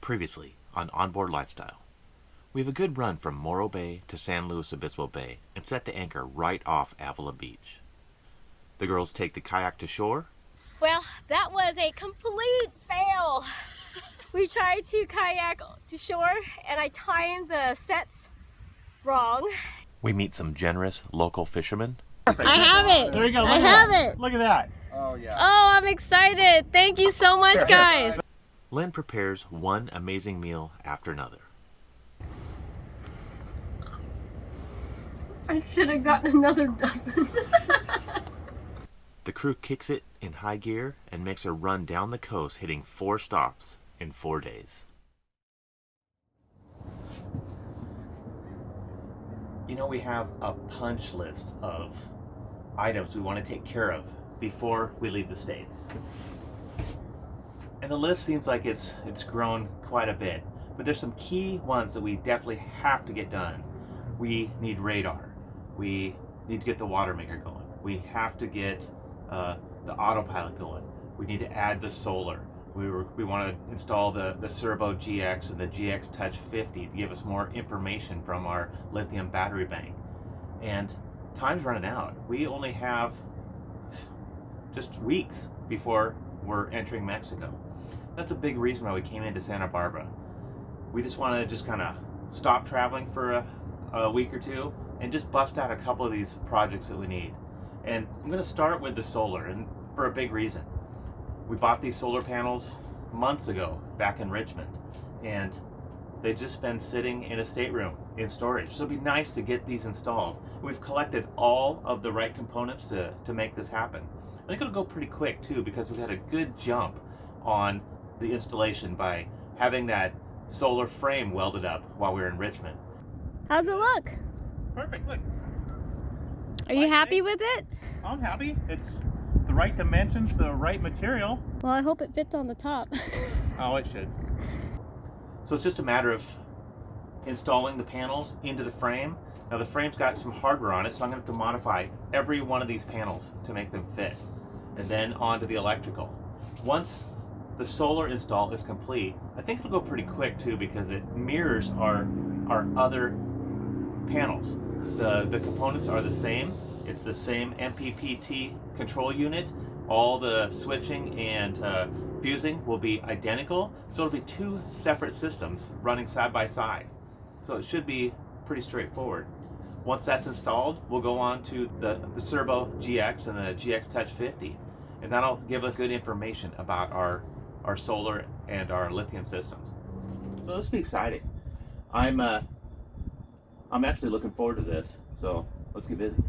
Previously on Onboard Lifestyle. We have a good run from Morro Bay to San Luis Obispo Bay and set the anchor right off Avila Beach. The girls take the kayak to shore. Well, that was a complete fail. We tried to kayak to shore and I timed the sets wrong. We meet some generous local fishermen. I have it. There you go. I have it. Look at that. Oh yeah. Oh, I'm excited. Thank you so much, guys. Lynn prepares one amazing meal after another. I should have gotten another dozen. The crew kicks it in high gear and makes a run down the coast, hitting 4 stops in 4 days. You know, we have a punch list of items we want to take care of before we leave the States. And the list seems like it's grown quite a bit, but there's some key ones that we definitely have to get done. We need radar. We need to get the water maker going. We have to get the autopilot going. We need to add the solar. We want to install the Servo GX and the GX Touch 50 to give us more information from our lithium battery bank. And time's running out. We only have just weeks before we're entering Mexico. That's a big reason why we came into Santa Barbara. We just want to just kind of stop traveling for a week or two and just bust out a couple of these projects that we need. And I'm going to start with the solar, and for a big reason. We bought these solar panels months ago back in Richmond, and they've just been sitting in a stateroom in storage. So it'd be nice to get these installed. We've collected all of the right components to make this happen. I think it'll go pretty quick too, because we've had a good jump on the installation by having that solar frame welded up while we were in Richmond. How's it look? Perfect. Look. Are you happy with it? I'm happy. It's the right dimensions, the right material. Well, I hope it fits on the top. Oh, it should. So it's just a matter of installing the panels into the frame. Now the frame's got some hardware on it, so I'm going to have to modify every one of these panels to make them fit. And then onto the electrical. Once the solar install is complete, I think it'll go pretty quick too, because it mirrors our other panels. The components are the same. It's the same MPPT control unit. All the switching and fusing will be identical. So it'll be 2 separate systems running side by side. So it should be pretty straightforward. Once that's installed, we'll go on to the Servo GX and the GX Touch 50. And that'll give us good information about our solar and our lithium systems. So this will be exciting. I'm actually looking forward to this. So let's get busy.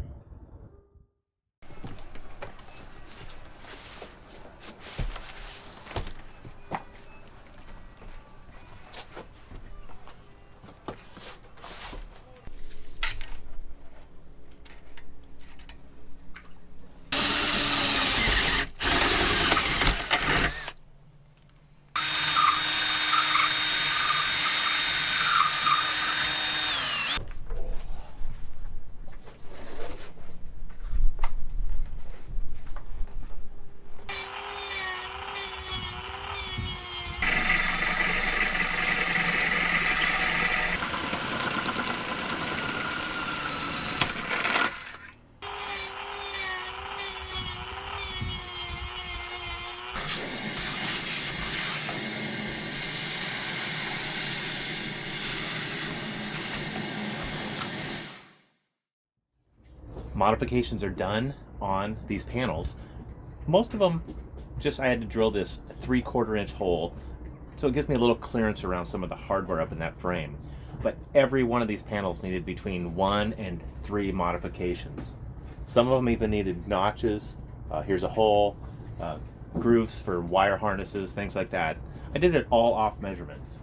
Modifications are done on these panels. Most of them, I had to drill this 3/4 inch hole, so it gives me a little clearance around some of the hardware up in that frame. But every one of these panels needed between 1 and 3 modifications. Some of them even needed notches. Here's a hole, grooves for wire harnesses, things like that. I did it all off measurements.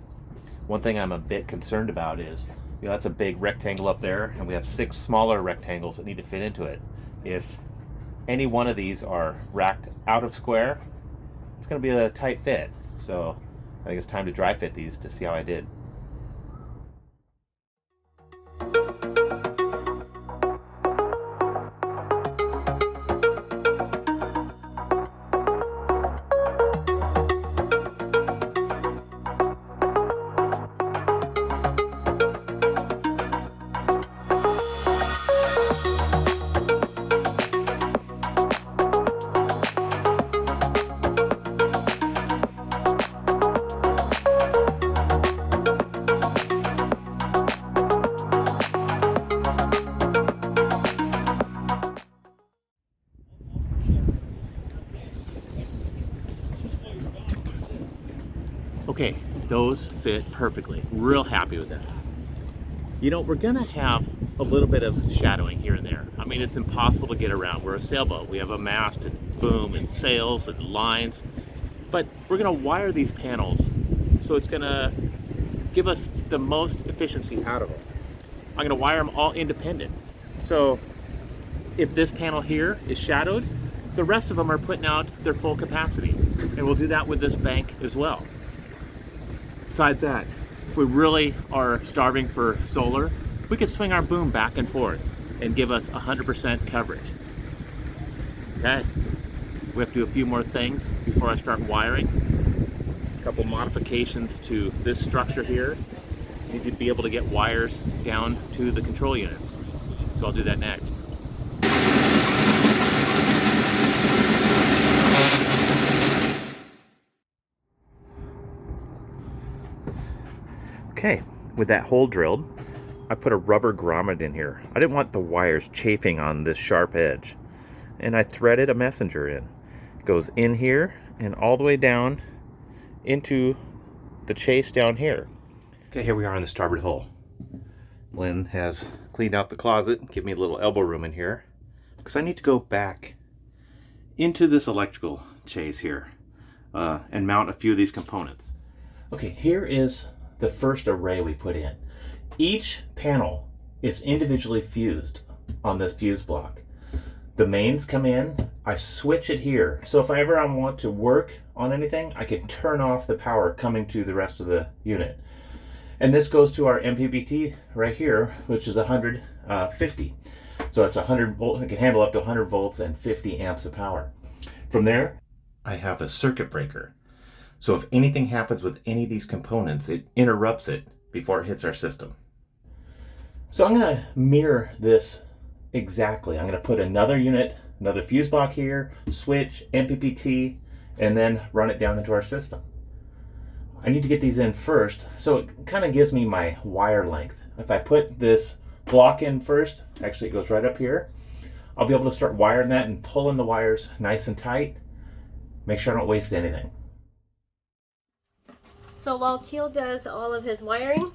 One thing I'm a bit concerned about is, that's a big rectangle up there, and we have 6 smaller rectangles that need to fit into it. If any one of these are racked out of square, it's going to be a tight fit. So I think it's time to dry fit these to see how I did. Okay, those fit perfectly. Real happy with that. You know, we're gonna have a little bit of shadowing here and there. I mean, it's impossible to get around. We're a sailboat. We have a mast and boom and sails and lines. But we're gonna wire these panels so it's gonna give us the most efficiency out of them. I'm gonna wire them all independent. So if this panel here is shadowed, the rest of them are putting out their full capacity. And we'll do that with this bank as well. Besides that, if we really are starving for solar, we could swing our boom back and forth and give us 100% coverage. Okay, we have to do a few more things before I start wiring. A couple modifications to this structure here. Need to be able to get wires down to the control units. So I'll do that next. Okay, with that hole drilled, I put a rubber grommet in here. I didn't want the wires chafing on this sharp edge. And I threaded a messenger in. It goes in here and all the way down into the chase down here. Okay, here we are in the starboard hull. Lynn has cleaned out the closet, give me a little elbow room in here, because I need to go back into this electrical chase here and mount a few of these components. Okay, here is the first array we put in. Each panel is individually fused on this fuse block. The mains come in, I switch it here. So if I ever want to work on anything, I can turn off the power coming to the rest of the unit. And this goes to our MPPT right here, which is 150. So it's 100 volt, it can handle up to 100 volts and 50 amps of power. From there, I have a circuit breaker. So if anything happens with any of these components, it interrupts it before it hits our system. So I'm gonna mirror this exactly. I'm gonna put another unit, another fuse block here, switch, MPPT, and then run it down into our system. I need to get these in first, so it kind of gives me my wire length. If I put this block in first, actually it goes right up here, I'll be able to start wiring that and pulling the wires nice and tight. Make sure I don't waste anything. So while Teal does all of his wiring,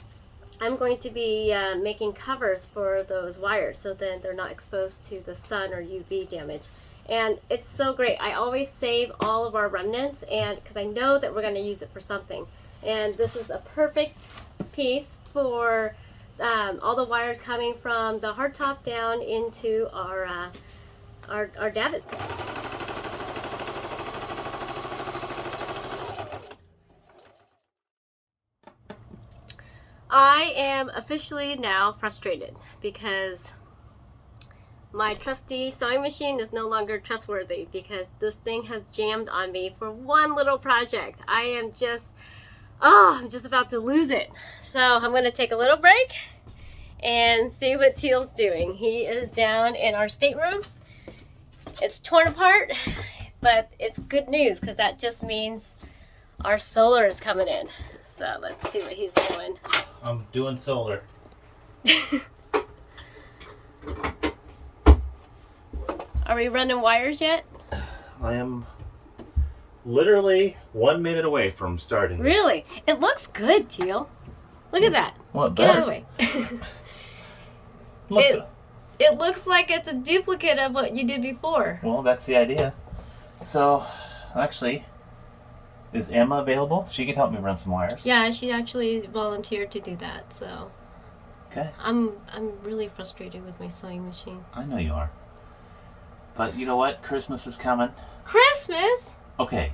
I'm going to be making covers for those wires so then they're not exposed to the sun or UV damage. And it's so great. I always save all of our remnants, and because I know that we're going to use it for something. And this is a perfect piece for all the wires coming from the hardtop down into our davit. I am officially now frustrated because my trusty sewing machine is no longer trustworthy because this thing has jammed on me for one little project. I'm just about to lose it. So I'm going to take a little break and see what Teal's doing. He is down in our stateroom. It's torn apart, but it's good news because that just means our solar is coming in. So let's see what he's doing. I'm doing solar. Are we running wires yet? I am literally 1 minute away from starting. Really? It looks good, Teal. Look at that. Well, Get out of the way. It looks like it's a duplicate of what you did before. Well, that's the idea. So, actually, is Emma available? She could help me run some wires. Yeah, she actually volunteered to do that, so. Okay. I'm really frustrated with my sewing machine. I know you are. But you know what? Christmas is coming. Christmas? Okay.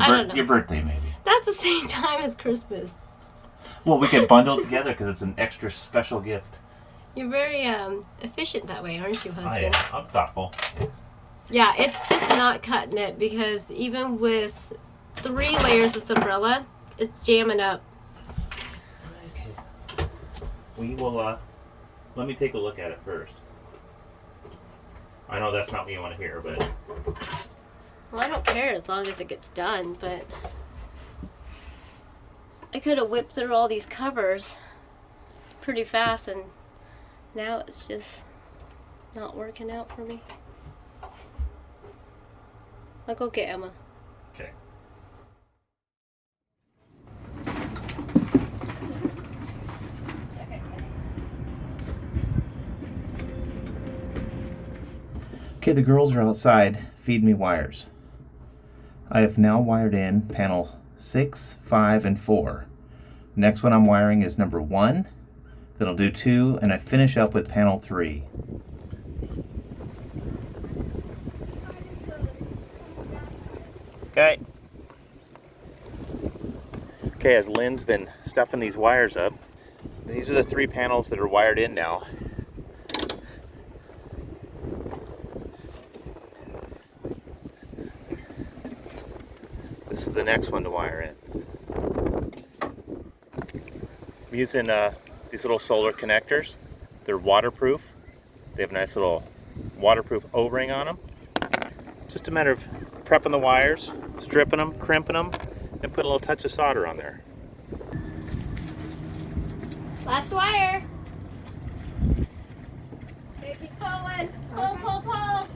I don't know. Your birthday, maybe. That's the same time as Christmas. Well, we can bundle it together because it's an extra special gift. You're very efficient that way, aren't you, husband? I am. I'm thoughtful. Yeah, it's just not cutting it because even with 3 layers of umbrella, it's jamming up. Okay. We will, let me take a look at it first. I know that's not what you want to hear, but... Well, I don't care as long as it gets done, but... I could have whipped through all these covers pretty fast, and now it's just not working out for me. I'll go get Emma. Okay. Okay, the girls are outside feeding me wires. I have now wired in panel 6, 5, and 4. Next one I'm wiring is number 1, then I'll do 2, and I finish up with panel 3. Okay. Okay, as Lynn's been stuffing these wires up, these are the 3 panels that are wired in now. This is the next one to wire in. I'm using these little solar connectors. They're waterproof. They have a nice little waterproof O-ring on them. Just a matter of prepping the wires, stripping them, crimping them, and put a little touch of solder on there. Last wire. Okay, keep pulling. Pull, pull, pull.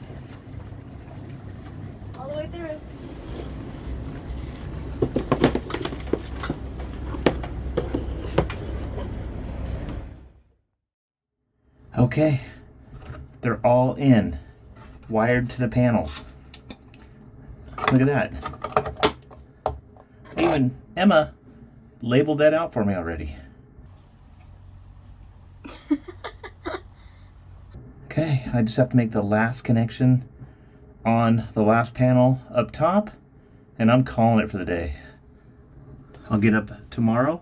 All the way through. Okay, they're all in, wired to the panels. Look at that. Even Emma labeled that out for me already. Okay, I just have to make the last connection on the last panel up top, and I'm calling it for the day. I'll get up tomorrow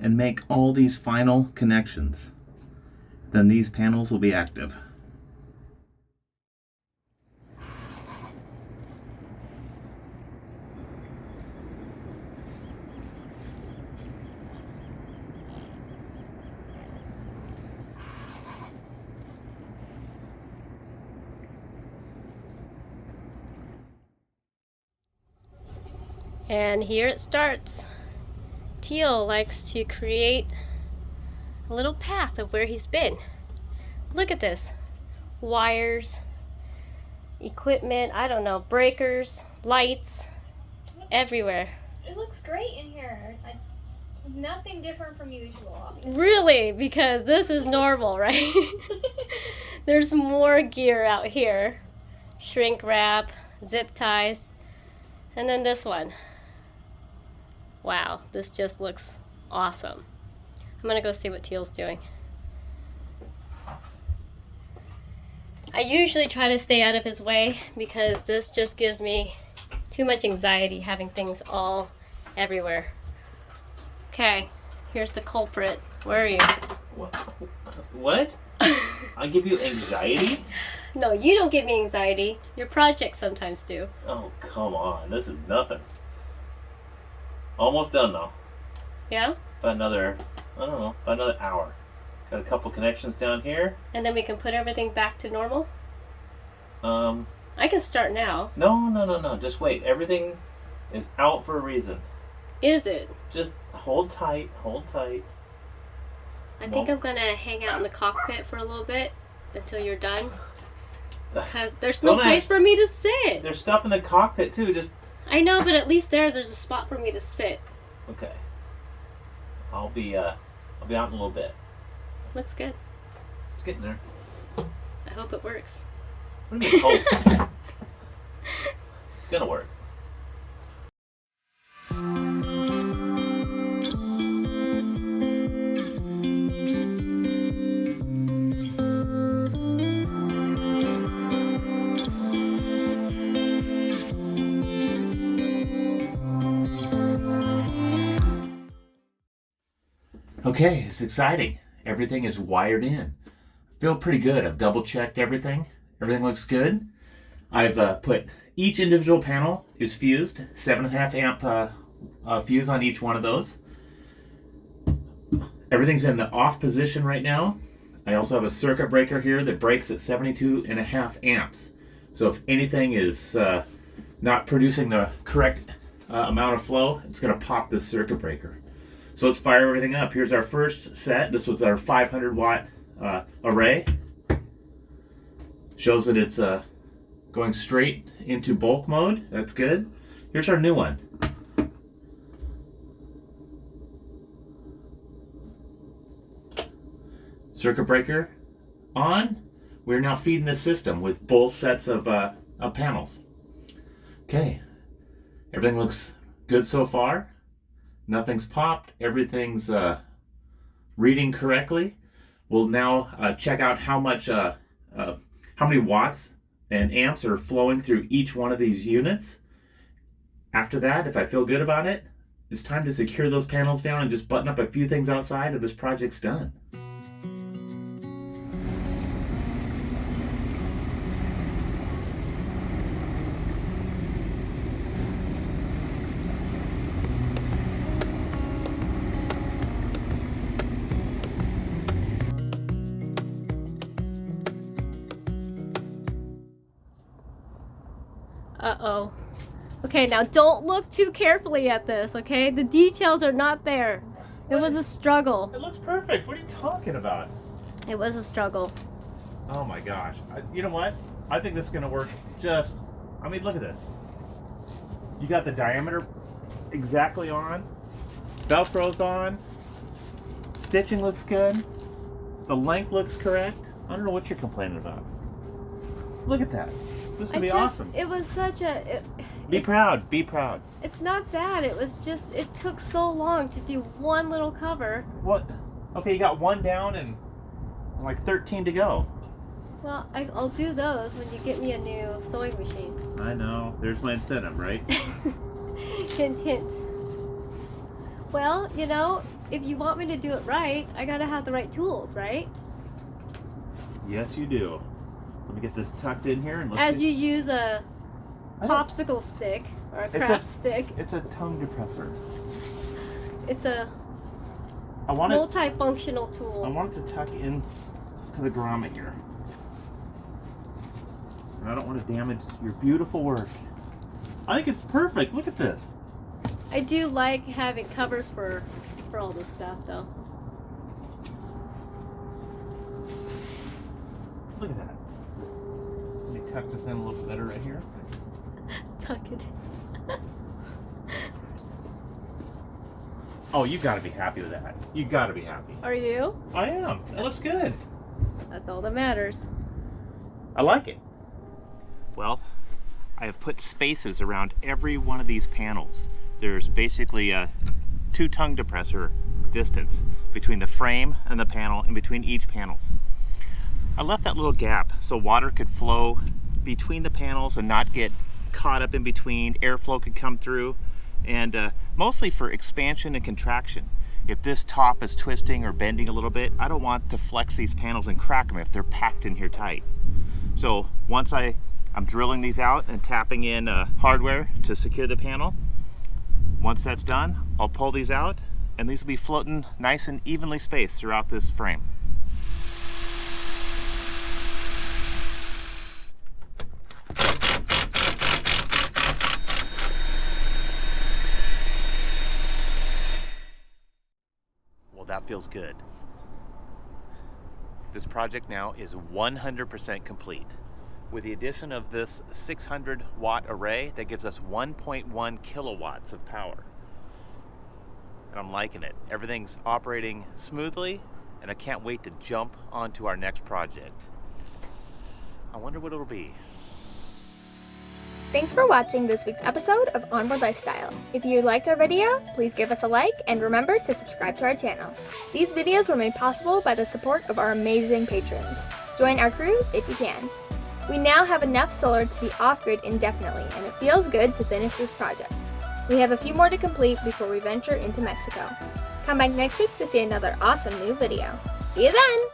and make all these final connections. Then these panels will be active. And here it starts. Teal likes to create a little path of where he's been. Look at this. Wires, equipment, I don't know, breakers, lights, everywhere. It looks great in here. Nothing different from usual, obviously. Really, because this is normal, right? There's more gear out here. Shrink wrap, zip ties, and then this one. Wow, this just looks awesome. I'm gonna go see what Teal's doing. I usually try to stay out of his way because this just gives me too much anxiety having things all everywhere. Okay, here's the culprit. Where are you? What? I give you anxiety? No, you don't give me anxiety. Your projects sometimes do. Oh, come on. This is nothing. Almost done though. Yeah? About another, I don't know, about another hour. Got a couple connections down here. And then we can put everything back to normal? I can start now. No. Just wait. Everything is out for a reason. Is it? Just hold tight. I think I'm gonna hang out in the cockpit for a little bit until you're done. Because there's no place for me to sit. There's stuff in the cockpit too. Just. I know, but at least there's a spot for me to sit. Okay. I'll be out in a little bit. Looks good. It's getting there. I hope it works. What do you mean hope? It's gonna work. Okay, it's exciting. Everything is wired in. I feel pretty good. I've double checked everything. Everything looks good. I've put each individual panel is fused, 7.5 amp fuse on each one of those. Everything's in the off position right now. I also have a circuit breaker here that breaks at 72.5 amps. So if anything is not producing the correct amount of flow, it's going to pop this circuit breaker. So let's fire everything up. Here's our first set. This was our 500 watt array. Shows that it's going straight into bulk mode. That's good. Here's our new one. Circuit breaker on. we're now feeding the system with both sets of panels. Okay, everything looks good so far. Nothing's popped. Everything's reading correctly. We'll now check out how many watts and amps are flowing through each one of these units. After that, if I feel good about it, it's time to secure those panels down and just button up a few things outside, and this project's done. Uh-oh. Okay, now don't look too carefully at this, okay? The details are not there. It was a struggle. It looks perfect. What are you talking about? It was a struggle. Oh my gosh. You know what? I think this is going to work just... I mean, look at this. You got the diameter exactly on. Velcro's on. Stitching looks good. The length looks correct. I don't know what you're complaining about. Look at that. This is going to be awesome. It was such a... Be proud. Be proud. It's not that. It was just... It took so long to do one little cover. What? Okay, you got one down and like 13 to go. Well, I'll do those when you get me a new sewing machine. I know. There's my incentive, right? Hint, hint. Well, you know, if you want me to do it right, I gotta have the right tools, right? Yes, you do. Let me get this tucked in here and let's As see. you use a popsicle stick or a craft stick. It's a tongue depressor. It's a I want it. multifunctional tool. I want it to tuck in to the grommet here. And I don't want to damage your beautiful work. I think it's perfect. Look at this. I do like having covers for all this stuff, though. Look at that. Let me tuck this in a little bit better right here. Tuck it. Oh, you got to be happy with that. You got to be happy. Are you? I am. It looks good. That's all that matters. I like it. Well, I have put spaces around every one of these panels. There's basically a 2 tongue depressor distance between the frame and the panel and between each panels. I left that little gap so water could flow between the panels and not get caught up in between. Airflow could come through, and mostly for expansion and contraction. If this top is twisting or bending a little bit, I don't want to flex these panels and crack them if they're packed in here tight. So once I'm drilling these out and tapping in hardware to secure the panel. Once that's done, I'll pull these out, and these will be floating nice and evenly spaced throughout this frame. Well, that feels good. This project now is 100% complete. With the addition of this 600 watt array, that gives us 1.1 kilowatts of power. And I'm liking it. Everything's operating smoothly, and I can't wait to jump onto our next project. I wonder what it'll be. Thanks for watching this week's episode of Onboard Lifestyle. If you liked our video, please give us a like and remember to subscribe to our channel. These videos were made possible by the support of our amazing patrons. Join our crew if you can. We now have enough solar to be off-grid indefinitely, and it feels good to finish this project. We have a few more to complete before we venture into Mexico. Come back next week to see another awesome new video. See you then!